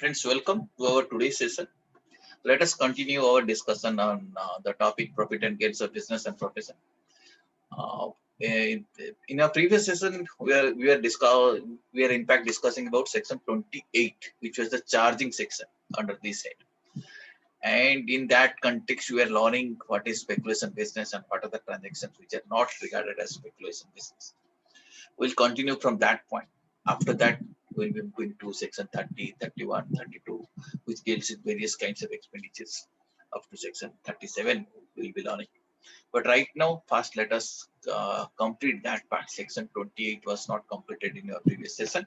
Friends, welcome to our today's session. Let us continue our discussion on the topic profit and gains of business and profession. Uh, in our previous session, we are in fact discussing about section 28, which was the charging section under this head. And in that context, we are learning what is speculation business and what are the transactions which are not regarded as speculation business. We'll continue from that point. After that, we'll be going to section 30, 31, 32, which deals with various kinds of expenditures. Up to section 37, we'll be learning. But right now, first let us complete that part. Section 28 was not completed in your previous session.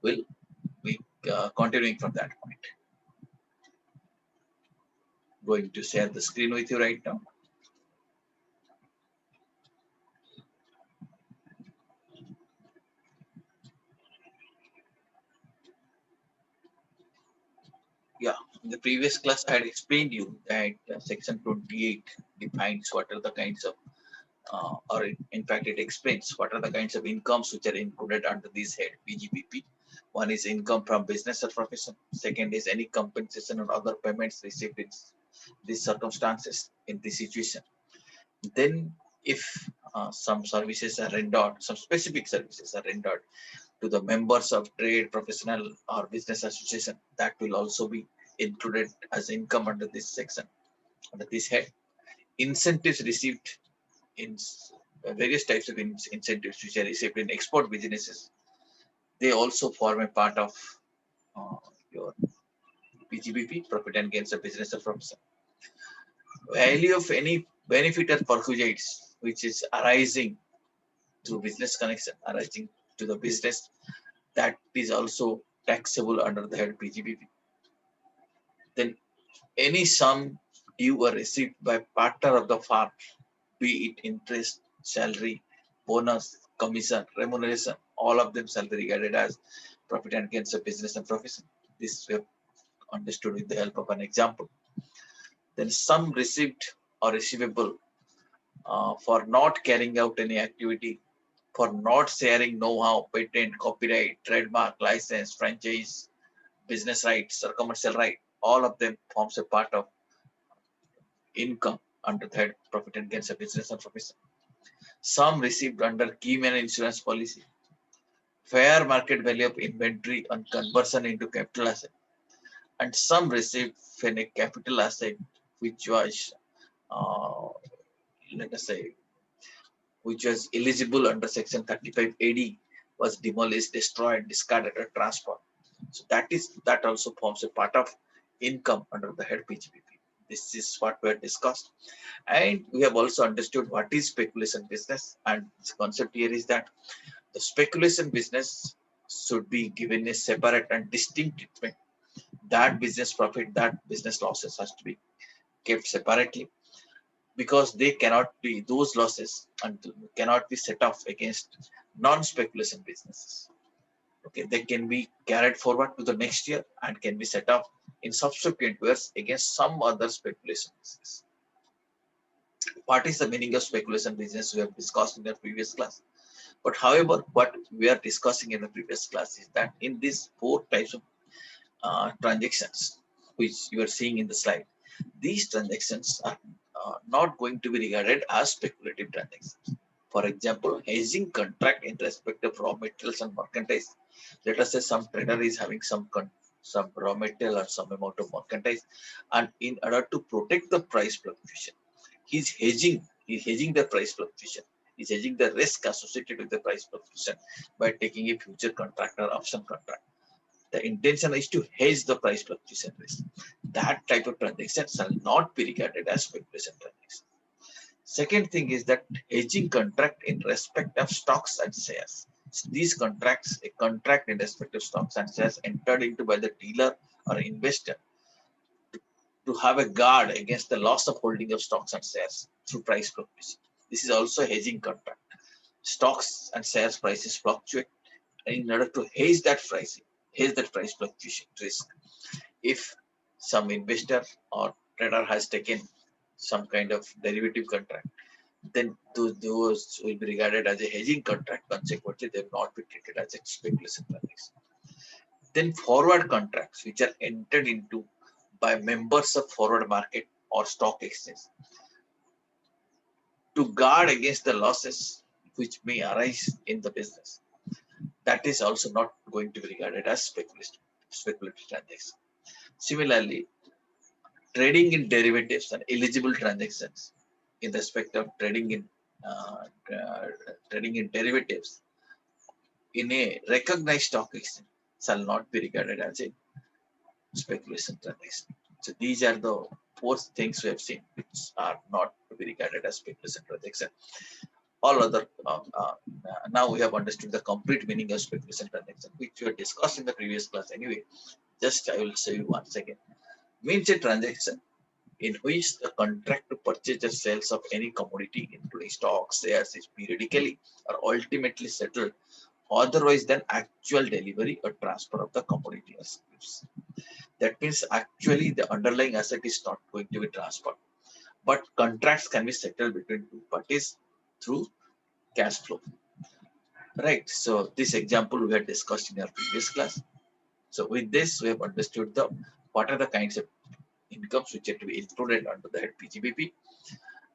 We'll be continuing from that point. Going to share the screen with you right now. Yeah, in the previous class, I had explained you that section 28 defines what are the kinds of or in fact it explains what are the kinds of incomes which are included under this head PGBP. One is income from business or profession. Second is any compensation or other payments received in these circumstances in this situation. Then if some services are rendered, some specific services are rendered to the members of trade, professional or business association, that will also be included as income under this section, under this head. Incentives received in various types of incentives which are received in export businesses, they also form a part of your PGBP, profit and gains of business or profession. Value of any benefit or perquisites which is arising through business connection, arising to the business, that is also taxable under the head PGBP. Then any sum due or received by partner of the firm, be it interest, salary, bonus, commission, remuneration, all of them shall be regarded as profit and gains of business and profession. This we have understood with the help of an example. Then sum received or receivable for not carrying out any activity, for not sharing know-how, patent, copyright, trademark, license, franchise, business rights, or commercial right, all of them forms a part of income under the head profit and gains of business and profession. Some received under key man insurance policy, fair market value of inventory on conversion into capital asset, and some received when a capital asset which was, uh, let us say, which was eligible under section 35 AD was demolished, destroyed, discarded, or transferred. So that also forms a part of income under the head PGBP. This is what we have discussed. And we have also understood what is speculation business. And the concept here is that the speculation business should be given a separate and distinct treatment. That business profit, that business losses has to be kept separately, because they cannot be, those losses and cannot be set off against non-speculation businesses. Okay, they can be carried forward to the next year and can be set off in subsequent years against some other speculation business. What is the meaning of speculation business we have discussed in the previous class? But however, what we are discussing in the previous class is that in these four types of transactions, which you are seeing in the slide, these transactions are not going to be regarded as speculative transactions. For example, hedging contract in respect of raw materials and merchandise. Let us say some trader is having some raw material or some amount of merchandise, and in order to protect the price fluctuation, he's hedging the price fluctuation. He's hedging the risk associated with the price fluctuation by taking a future contract or option contract. The intention is to hedge the price fluctuation risk. That type of transaction shall not be regarded as speculation transaction. Second thing is that hedging contract in respect of stocks and shares. These contracts, a contract in respect of stocks and shares entered into by the dealer or investor to have a guard against the loss of holding of stocks and shares through price fluctuation. This is also a hedging contract. Stocks and shares prices fluctuate, and in order to hedge that price fluctuation risk, if some investor or trader has taken some kind of derivative contract, then those will be regarded as a hedging contract. Consequently, they will not be treated as a speculation transaction. Then forward contracts, which are entered into by members of forward market or stock exchange to guard against the losses which may arise in the business. That is also not going to be regarded as speculative transaction. Similarly, trading in derivatives and eligible transactions in respect of uh, uh, trading in derivatives in a recognized stock exchange shall not be regarded as a speculation transaction. So these are the four things we have seen which are not to be regarded as speculation transaction. All other now we have understood the complete meaning of speculation transaction, which we have discussed in the previous class anyway. Just I will say you once again. Means a transaction in which the contract to purchase or sales of any commodity, including stocks, shares, is periodically or ultimately settled otherwise than actual delivery or transfer of the commodity or goods. That means actually the underlying asset is not going to be transferred, but contracts can be settled between two parties through cash flow. Right. So this example we had discussed in our previous class. So with this, we have understood the what are the kinds of incomes which are to be included under the head PGBP,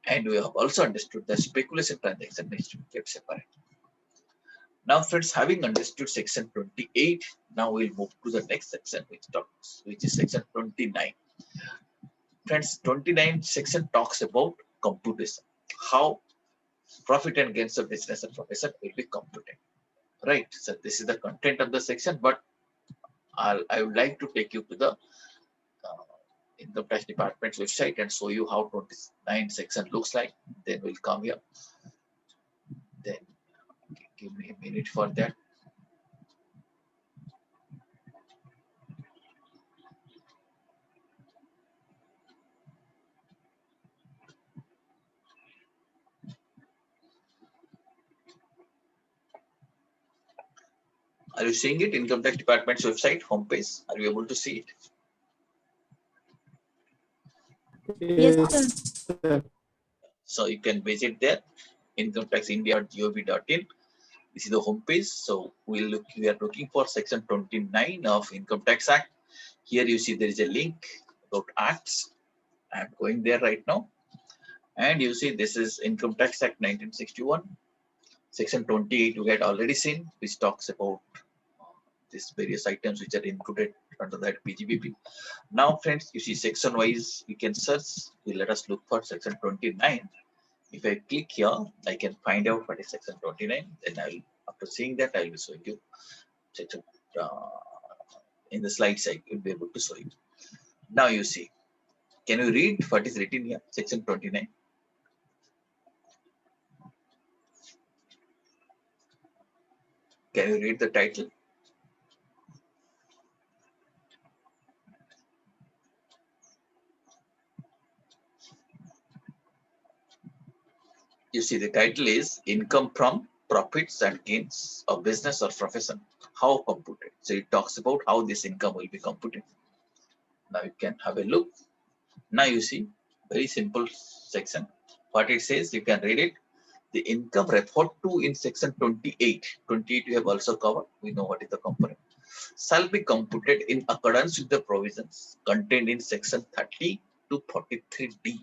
and we have also understood the speculation transaction needs to be kept separate. Now, friends, having understood section 28, now we'll move to the next section, which is section 29. Friends, 29 section talks about computation, how profit and gains of business and profession will be computed. Right. So this is the content of the section, but I would like to take you to the income tax department's website and show you how 29 section looks like. Then we'll come here. Then give me a minute for that. Are you seeing it? Income tax department's website homepage. Are you able to see it? Yes, sir. So you can visit there, incometaxindia.gov.in. This is the homepage. So we are looking for section 29 of Income Tax Act. Here you see there is a link about acts. I'm going there right now. And you see this is Income Tax Act 1961. Section 28 you had already seen, which talks about these various items which are included under that PGBP. Now, friends, you see section wise, we can search. Let us look for section 29. If I click here, I can find out what is section 29. Then I'll, after seeing that, I will show you section in the slides. I will be able to show you. Now you see. Can you read what is written here? Section 29. Can you read the title? You see, the title is Income from Profits and Gains of Business or Profession. How computed? So it talks about how this income will be computed. Now you can have a look. Now you see, very simple section. What it says, you can read it. The income referred to in section 28. 28 we have also covered. We know what is the component. Shall be computed in accordance with the provisions contained in section 30 to 43D.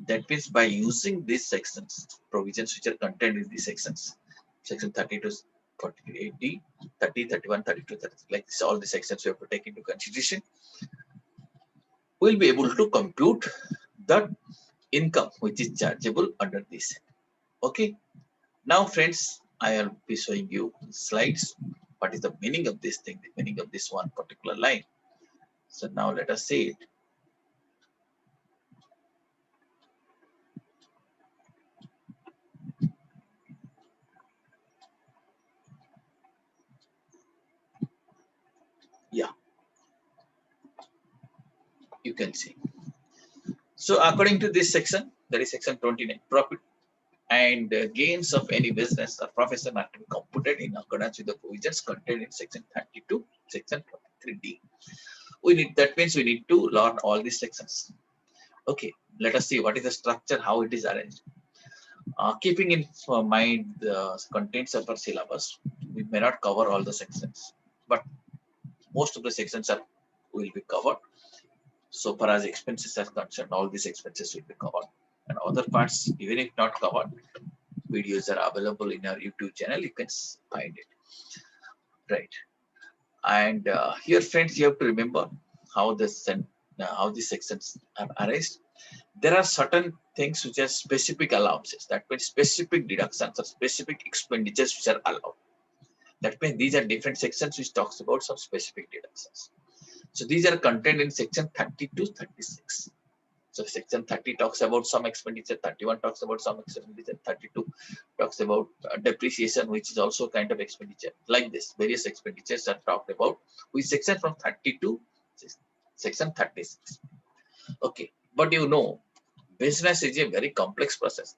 That means by using these sections, provisions which are contained in these sections, section 30 to 48D, 30, 31, 32, 30, like this, all the sections we have to take into consideration, we'll be able to compute the income which is chargeable under this. Okay. Now, friends, I will be showing you slides. What is the meaning of this thing, the meaning of this one particular line. So now let us see it. Yeah, you can see. So according to this section, that is section 29, profit and gains of any business or profession are to be computed in accordance with the provisions contained in section 32, section 23D. That means we need to learn all these sections. Okay, let us see what is the structure, how it is arranged. Keeping in mind the contents of our syllabus, we may not cover all the sections, but most of the sections will be covered. So far as expenses are concerned, all these expenses will be covered. And other parts, even if not covered, videos are available in our YouTube channel. You can find it. Right. And here, friends, you have to remember how how these sections are arranged. There are certain things which are specific allowances. That means specific deductions or specific expenditures which are allowed. That means these are different sections which talks about some specific deductions. So these are contained in section 30 to 36. So section 30 talks about some expenditure, 31 talks about some expenditure, 32 talks about depreciation, which is also kind of expenditure. Like this, various expenditures are talked about with section from 30 to section 36. Okay, but you know, business is a very complex process,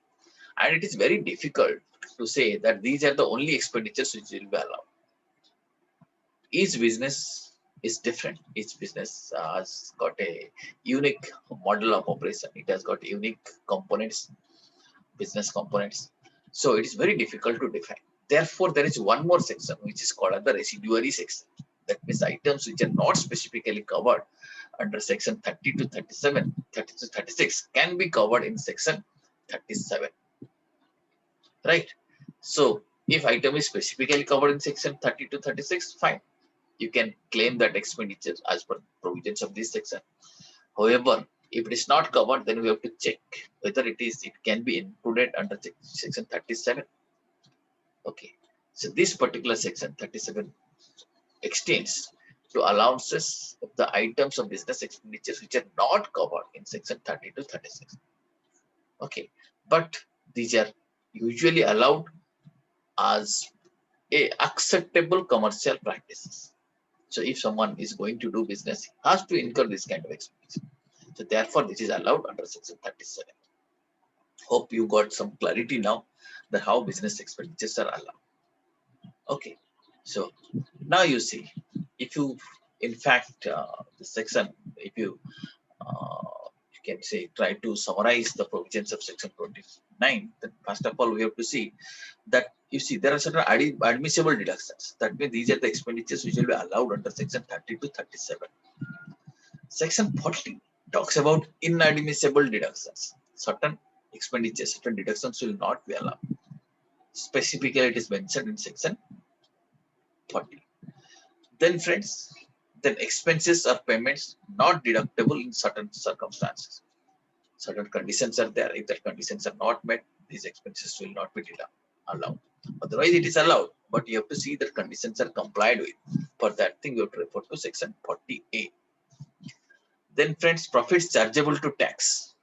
and it is very difficult to say that these are the only expenditures which will be allowed. Each business is different. Each business has got a unique model of operation. It has got unique components, business components. So it is very difficult to define. Therefore, there is one more section which is called as the residuary section. That means items which are not specifically covered under section 30 to 37, 30 to 36 can be covered in section 37. Right? So if item is specifically covered in section 30 to 36, fine. You can claim that expenditure as per provisions of this section. However, if it is not covered, then we have to check whether it can be included under section 37. Okay. So this particular section 37 extends to allowances of the items of business expenditures which are not covered in section 30 to 36. Okay. But these are usually allowed as a acceptable commercial practices. So if someone is going to do business, he has to incur this kind of expenditure. So therefore, this is allowed under section 37. Hope you got some clarity now that how business expenditures are allowed. Okay. So now you see, if you, in fact, the section, if you can say, try to summarize the provisions of section 29, then first of all, we have to see that you see there are certain admissible deductions. That means these are the expenditures which will be allowed under section 30 to 37. Section 40 talks about inadmissible deductions. Certain expenditures, certain deductions will not be allowed. Specifically, it is mentioned in section 40. Then, friends, then expenses or payments not deductible in certain circumstances. Certain conditions are there. If the conditions are not met, these expenses will not be allowed. Otherwise, it is allowed, but you have to see that conditions are complied with. For that thing, you have to refer to section 40A. Then, friends, profits chargeable to tax.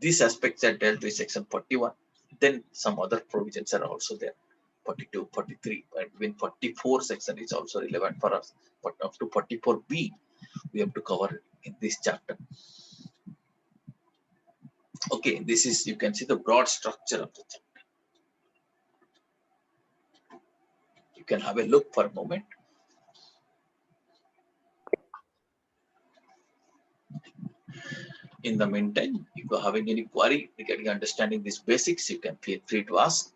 These aspects are dealt with section 41. Then some other provisions are also there. 42, 43, and even 44 section is also relevant for us. But up to 44B, we have to cover in this chapter. Okay, this is, you can see the broad structure of the chapter. You can have a look for a moment. In the meantime, if you are having any query regarding understanding these basics, you can feel free to ask.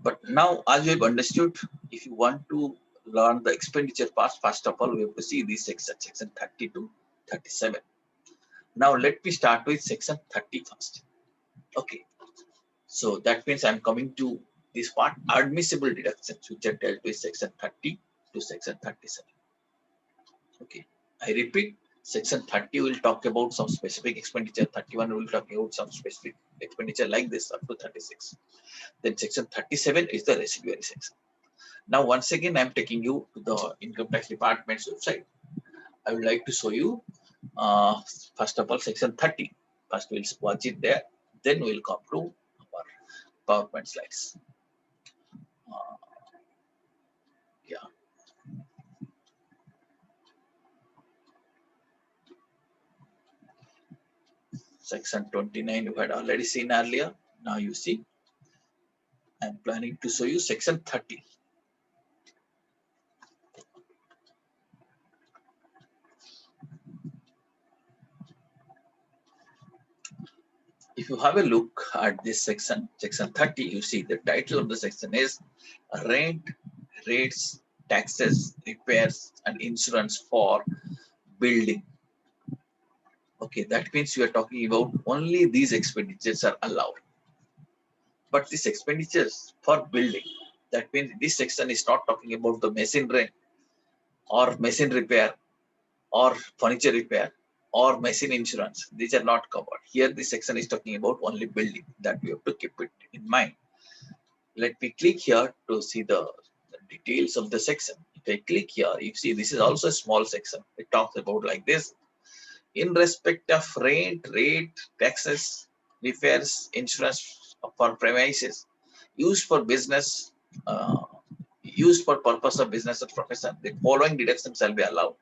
But now, as you have understood, if you want to learn the expenditure part, first of all, we have to see this section 30 to 37. Now, let me start with section 30 first. Okay. So that means I'm coming to this part, admissible deductions, which are dealt with section 30 to section 37. Okay. I repeat, section 30 will talk about some specific expenditure, 31 will talk about some specific expenditure like this up to 36. Then section 37 is the residuary section. Now, once again, I'm taking you to the Income Tax Department's website. I would like to show you, first of all, section 30. First, we'll watch it there. Then we'll come to our PowerPoint slides. Yeah. Section 29 you had already seen earlier. Now you see, I'm planning to show you section 30. If you have a look at this section, section 30, you see the title of the section is Rent, Rates, taxes, repairs, and insurance for building. Okay, that means we are talking about only these expenditures are allowed. But these expenditures for building, that means this section is not talking about the machine rent or machine repair or furniture repair or machine insurance. These are not covered. Here, this section is talking about only building. That we have to keep it in mind. Let me click here to see the details of the section. If I click here, you see this is also a small section. It talks about like this. In respect of rent, rate, taxes, repairs, insurance for premises, used for business, used for purpose of business or profession, the following deductions shall be allowed.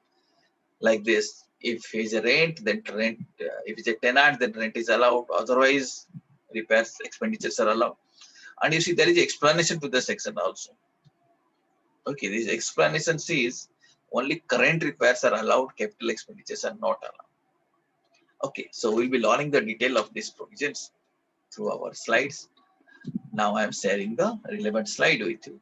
Like this, if it's a rent, then rent. If it's a tenant, then rent is allowed. Otherwise, repairs expenditures are allowed. And you see there is explanation to the section also. Okay, this explanation says only current repairs are allowed, capital expenditures are not allowed. Okay, so we'll be learning the detail of these provisions through our slides. Now I am sharing the relevant slide with you.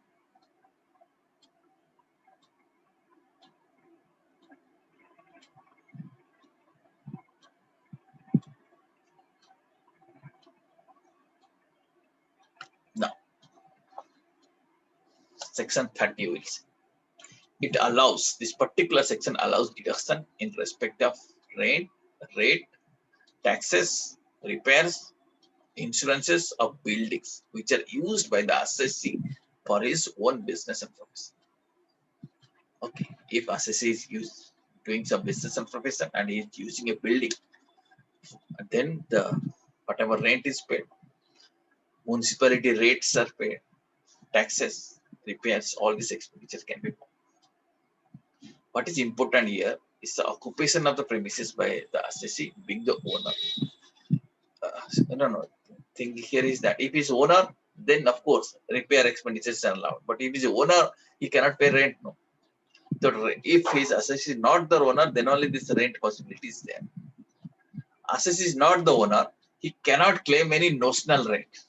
Now, section 30 weeks. It allows, this particular section allows deduction in respect of rent, rate, taxes, repairs, insurances of buildings which are used by the assessee for his own business and profession. Okay, if assessee is doing some business and profession and he is using a building, then the whatever rent is paid, municipality rates are paid, taxes, repairs, all these expenditures can be paid. What is important here is the occupation of the premises by the assessee being the owner. No. Thing here is that if he's owner, then of course repair expenditures are allowed. But if he's owner, he cannot pay rent. No. So if his assessee is not the owner, then only this rent possibility is there. Assessee is not the owner, he cannot claim any notional rent.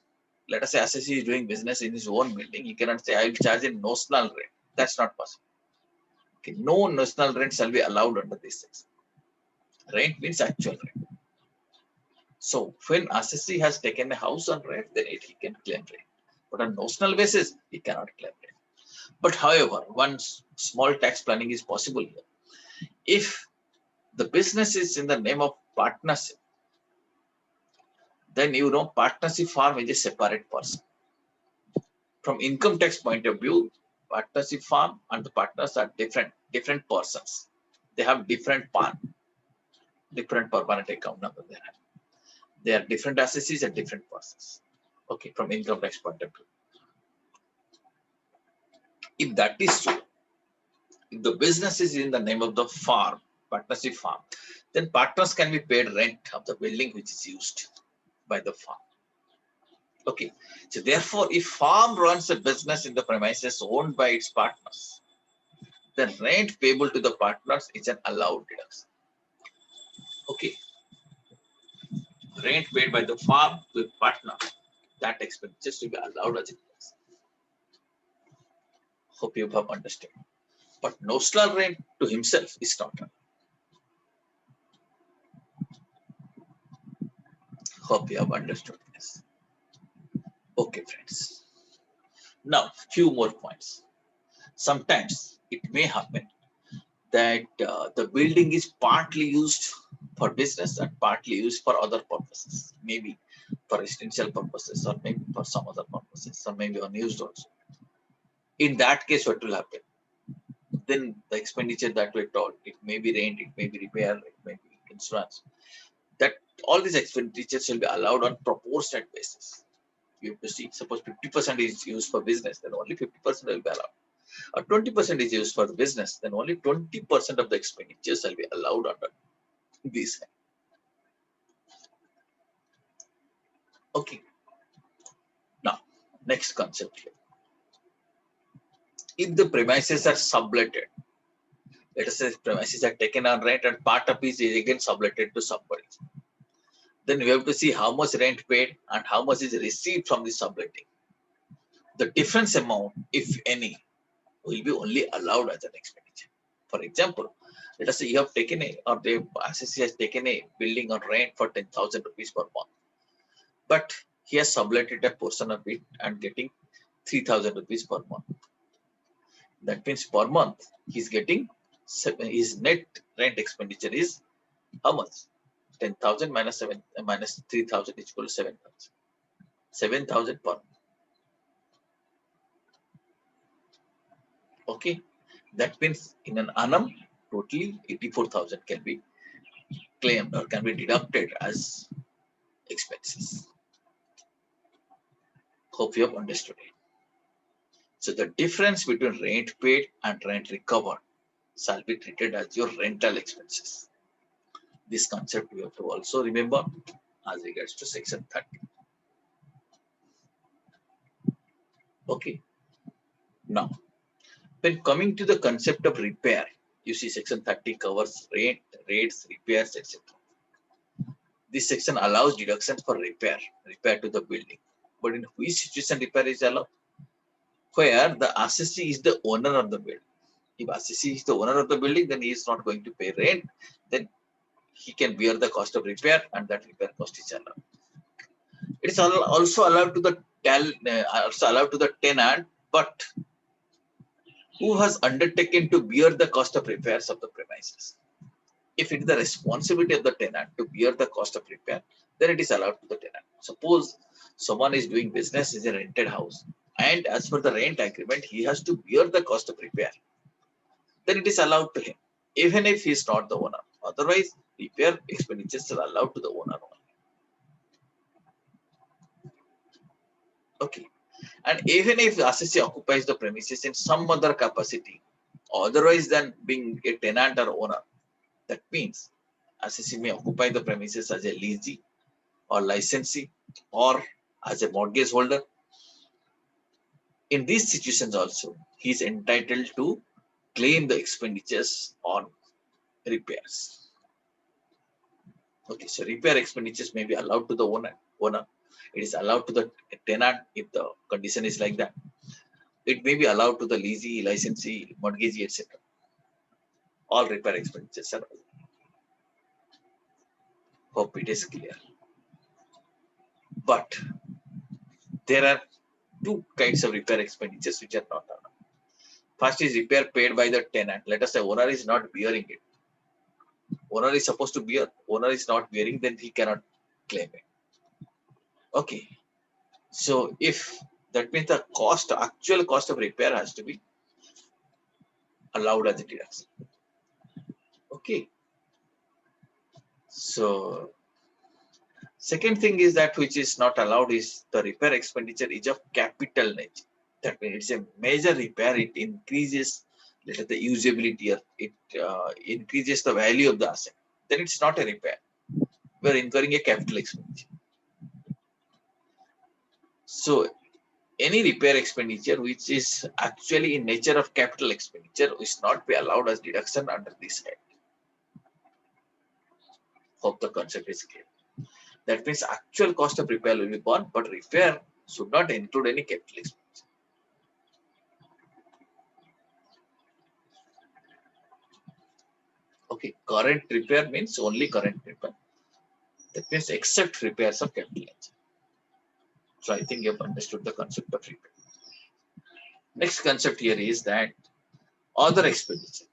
Let us say assessee is doing business in his own building, he cannot say I will charge a notional rent. That's not possible. Okay, no notional rent shall be allowed under this section. Rent means actual rent. So when assessee has taken a house on rent, then he can claim rent. But on notional basis, he cannot claim rent. But however, one small tax planning is possible here. If the business is in the name of partnership, then partnership firm is a separate person. From income tax point of view, partnership firm and the partners are different persons. They have different permanent account number they have. They are different assessees and different persons. Okay, from income tax point of view. If that is so, if the business is in the name of the farm, partnership farm, then partners can be paid rent of the building which is used by the farm. Okay, so therefore, if farm runs a business in the premises owned by its partners, then rent payable to the partners is an allowed deduction. Okay, rent paid by the farm to a partner, that expenditure to be allowed as a deduction. Hope you have understood. But notional rent to himself is not allowed. Hope you have understood this. Okay, friends. Now, few more points. Sometimes it may happen that the building is partly used for business and partly used for other purposes, maybe for residential purposes or maybe for some other purposes, or maybe unused also. In that case, what will happen? Then the expenditure that we told, it may be rent, it may be repair, it may be insurance. That all these expenditures will be allowed on proportionate basis. You have to see, suppose 50% is used for business, then only 50% will be allowed. Or 20% is used for the business, then only 20% of the expenditures will be allowed under this. Okay. Now, next concept here. If the premises are subletted, let us say premises are taken on rent and part of it is again subletted to somebody, then we have to see how much rent paid and how much is received from the subletting. The difference amount, if any, will be only allowed as an expenditure. For example, let us say you have taken a, or the assessee has taken a building on rent for 10,000 rupees per month, but he has subletted a portion of it and getting 3,000 rupees per month. That means per month he's getting his net rent expenditure is how much? 10,000 minus 3,000 is equal to 7,000. 7,000 per month. Okay, that means in an annum, totally 84,000 can be claimed or can be deducted as expenses. Hope you have understood it. So the difference between rent paid and rent recovered shall be treated as your rental expenses. This concept you have to also remember as regards to section 30. Okay. Now, when coming to the concept of repair, you see section 30 covers rent, rates, repairs, etc. This section allows deductions for repair to the building. But in which situation repair is allowed? Where the assessee is the owner of the building. If assessee is the owner of the building, then he is not going to pay rent. Then he can bear the cost of repair, and that repair cost is allowed. It is also allowed to the tenant, but who has undertaken to bear the cost of repairs of the premises. If it is the responsibility of the tenant to bear the cost of repair, then it is allowed to the tenant. Suppose someone is doing business in a rented house, and as per the rent agreement, he has to bear the cost of repair. Then it is allowed to him, even if he is not the owner. Otherwise, repair expenditures are allowed to the owner only. Okay. And even if the assessee occupies the premises in some other capacity, otherwise than being a tenant or owner, that means assessee may occupy the premises as a leasee or licensee or as a mortgage holder. In these situations also, he is entitled to claim the expenditures on repairs. Okay, so repair expenditures may be allowed to the owner. It is allowed to the tenant if the condition is like that. It may be allowed to the leasee, licensee, mortgagee, etc. All repair expenditures are allowed. Hope it is clear. But there are two kinds of repair expenditures which are not allowed. First is repair paid by the tenant. Let us say owner is not bearing it. Owner is supposed to bear. Owner is not bearing, then he cannot claim it. Okay. So if that means the actual cost of repair has to be allowed as a deduction. Okay. So second thing is that which is not allowed is the repair expenditure is of capital nature. That means it's a major repair. It increases the usability, or it increases the value of the asset. Then it's not a repair. We are incurring a capital expenditure. So any repair expenditure which is actually in nature of capital expenditure is not be allowed as deduction under this head. Hope the concept is clear. That means actual cost of repair will be borne, but repair should not include any capital expenditure. Okay, current repair means only current repair. That means except repairs of capital nature. So I think you have understood the concept of repair. Next concept here is that other expenditure.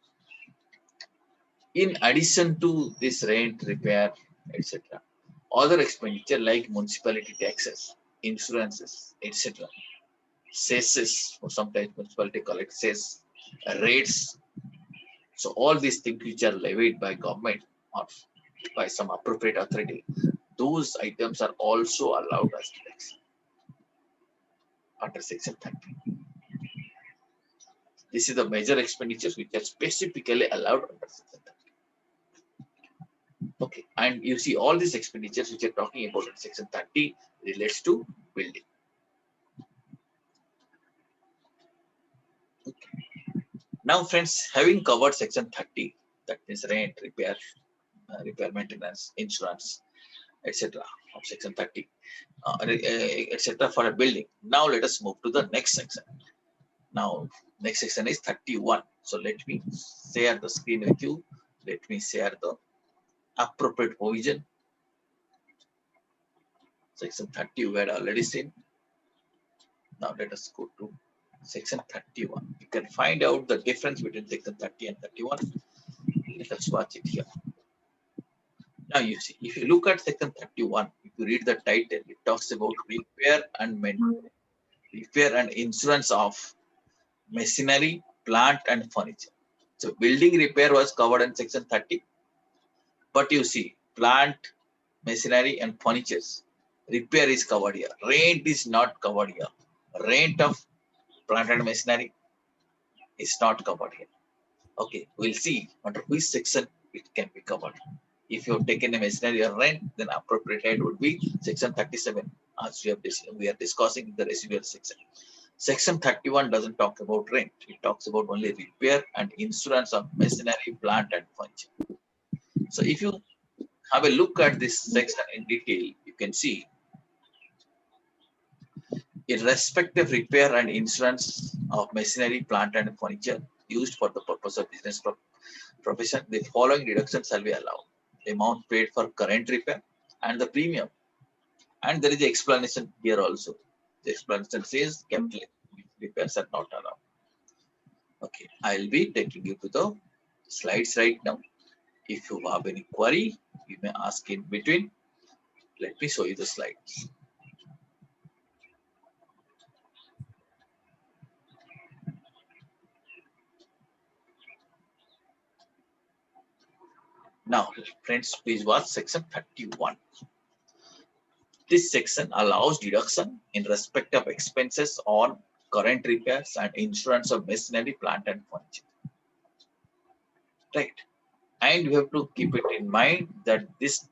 In addition to this rent, repair, etc., other expenditure like municipality taxes, insurances, etc., cesses, or sometimes municipality collect cess, rates. So all these things which are levied by government or by some appropriate authority, those items are also allowed as tax under section 30. This is the major expenditures which are specifically allowed under section 30. Okay, and you see all these expenditures which are talking about in section 30 relates to building. Okay. Now, friends, having covered section 30, that means rent, repair, repair maintenance, insurance, etc. of section 30, etc. for a building. Now let us move to the next section. Now, next section is 31. So let me share the screen with you. Let me share the appropriate provision. Section 30 we had already seen. Now let us go to section 31. You can find out the difference between section 30 and 31. Let us watch it here. Now you see, if you look at section 31, if you read the title, it talks about repair and maintenance, repair and insurance of machinery, plant and furniture. So building repair was covered in section 30, but you see, plant, machinery and furniture repair is covered here. Rent is not covered here. Rent of plant and machinery is not covered here. Okay, we'll see under which section it can be covered. If you have taken a machinery or rent, then appropriate head would be section 37, as we are discussing the residual section. Section 31 doesn't talk about rent. It talks about only repair and insurance of machinery, plant and furniture. So if you have a look at this section in detail, you can see irrespective repair and insurance of machinery, plant and furniture used for the purpose of business profession, the following deductions shall be allowed. The amount paid for current repair and the premium. And there is an explanation here also. The explanation says capital repairs are not allowed. Okay, I'll be taking you to the slides right now. If you have any query, you may ask in between. Let me show you the slides. Now, friends, please watch section 31. This section allows deduction in respect of expenses on current repairs and insurance of machinery, plant and furniture. Right. And you have to keep it in mind that this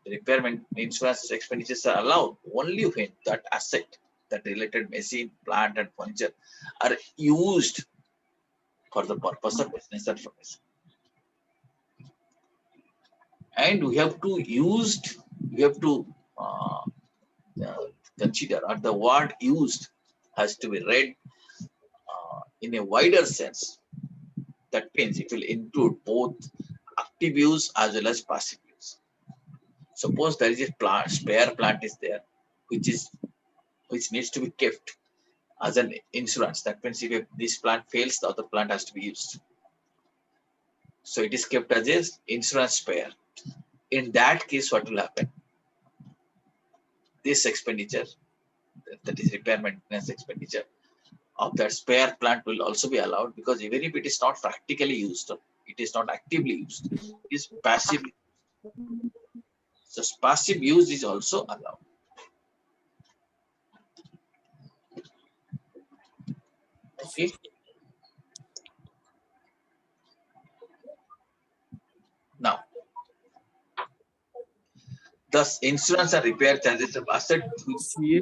repair and insurance expenditures are allowed only when that asset, that related machine, plant and furniture are used for the purpose of business and profession. And we have to consider, or the word used has to be read in a wider sense. That means it will include both active use as well as passive use. Suppose there is a spare plant is there, which needs to be kept as an insurance. That means if this plant fails, the other plant has to be used. So it is kept as an insurance spare. In that case, what will happen? This expenditure, that is repair maintenance expenditure of that spare plant, will also be allowed, because even if it is not practically used, it is not actively used, it is passively. So passive use is also allowed. Okay. Now, thus insurance and repair charges of asset. Yeah,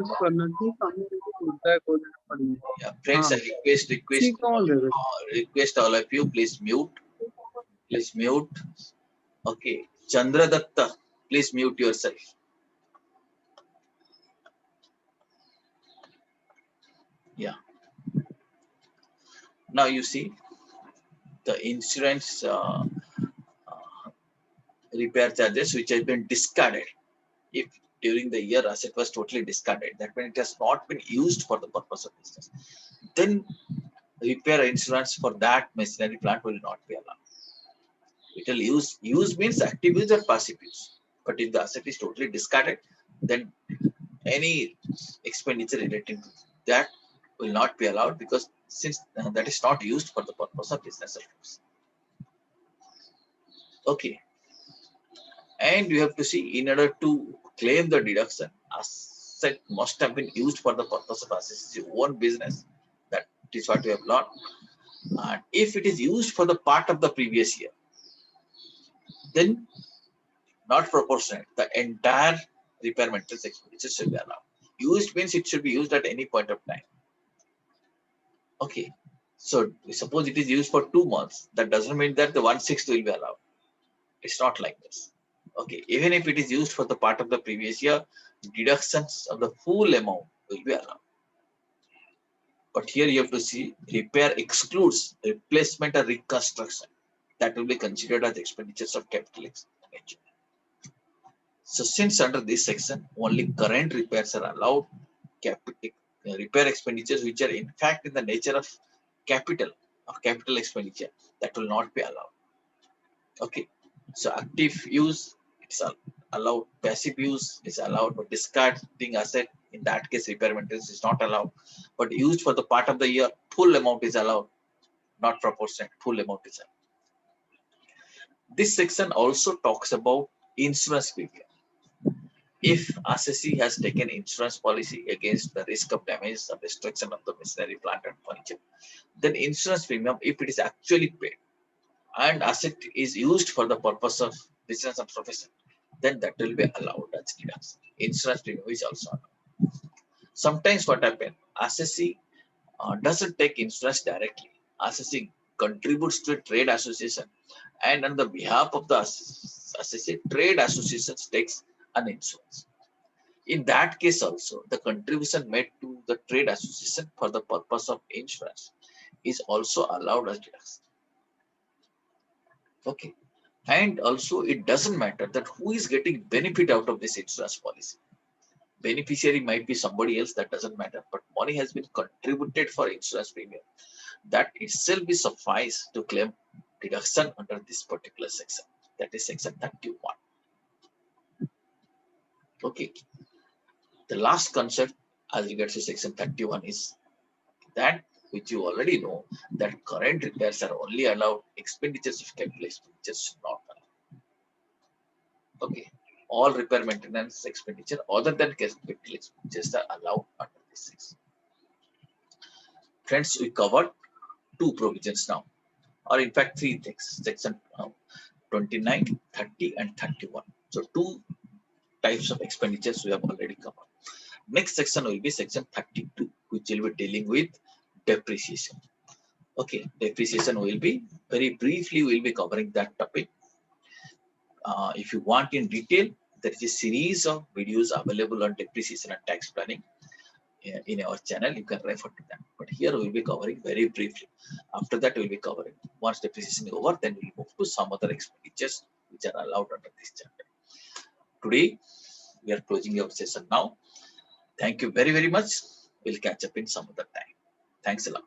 friends, I request all of you, please mute. Please mute. Okay, Chandra Datta, please mute yourself. Yeah. Now you see the insurance repair charges which has been discarded. If during the year asset was totally discarded, that means it has not been used for the purpose of business, then repair insurance for that machinery plant will not be allowed. It will use means active use or passive use. But if the asset is totally discarded, then any expenditure related to that will not be allowed, because since that is not used for the purpose of business. Okay. And you have to see, in order to claim the deduction, asset must have been used for the purpose of assessing your own business. That is what we have learned. And if it is used for the part of the previous year, then not proportionate, the entire repair maintenance expenditure should be allowed. Used means it should be used at any point of time. Okay. So suppose it is used for 2 months, that doesn't mean that the 1/6 will be allowed. It's not like this. Okay, even if it is used for the part of the previous year, deductions of the full amount will be allowed. But here you have to see repair excludes replacement or reconstruction. That will be considered as expenditures of capital expenditure. So since under this section, only current repairs are allowed, repair expenditures which are in fact in the nature of capital expenditure, that will not be allowed. Okay, so active use it's allowed, passive use is allowed, but discarding asset in that case repair maintenance is not allowed. But used for the part of the year, full amount is allowed, not proportionate, full amount is allowed. This section also talks about insurance premium. If assessee has taken insurance policy against the risk of damage or destruction of the machinery, plant and furniture, then insurance premium, if it is actually paid and asset is used for the purpose of business or profession, then that will be allowed as deduction. Insurance premium is also allowed. Sometimes what happens, assessee doesn't take insurance directly. Assessee contributes to a trade association, and on the behalf of the assessee, trade association takes an insurance. In that case also, the contribution made to the trade association for the purpose of insurance is also allowed as deduction. Okay. And also it doesn't matter that who is getting benefit out of this insurance policy. Beneficiary might be somebody else, that doesn't matter, but money has been contributed for insurance premium. That itself will suffice to claim deduction under this particular section. That is section 31. Okay. The last concept as regards to section 31 is that which you already know, that current repairs are only allowed, expenditures of capital expenditures not allowed. Okay. All repair maintenance expenditure other than capital expenditures are allowed under this section. Friends, we covered two provisions now, or in fact three things, section 29, 30 and 31. So two types of expenditures we have already covered. Next section will be section 32, which will be dealing with depreciation. Okay, depreciation will be very briefly, we'll be covering that topic. If you want in detail, there is a series of videos available on depreciation and tax planning in our channel. You can refer to that. But here we'll be covering very briefly. After that, we'll be covering, once depreciation is over, then we'll move to some other expenditures which are allowed under this chapter. Today, we are closing our session now. Thank you very, very much. We'll catch up in some other time. Thanks a lot.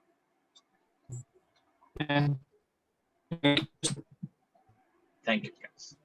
Thank you, friends.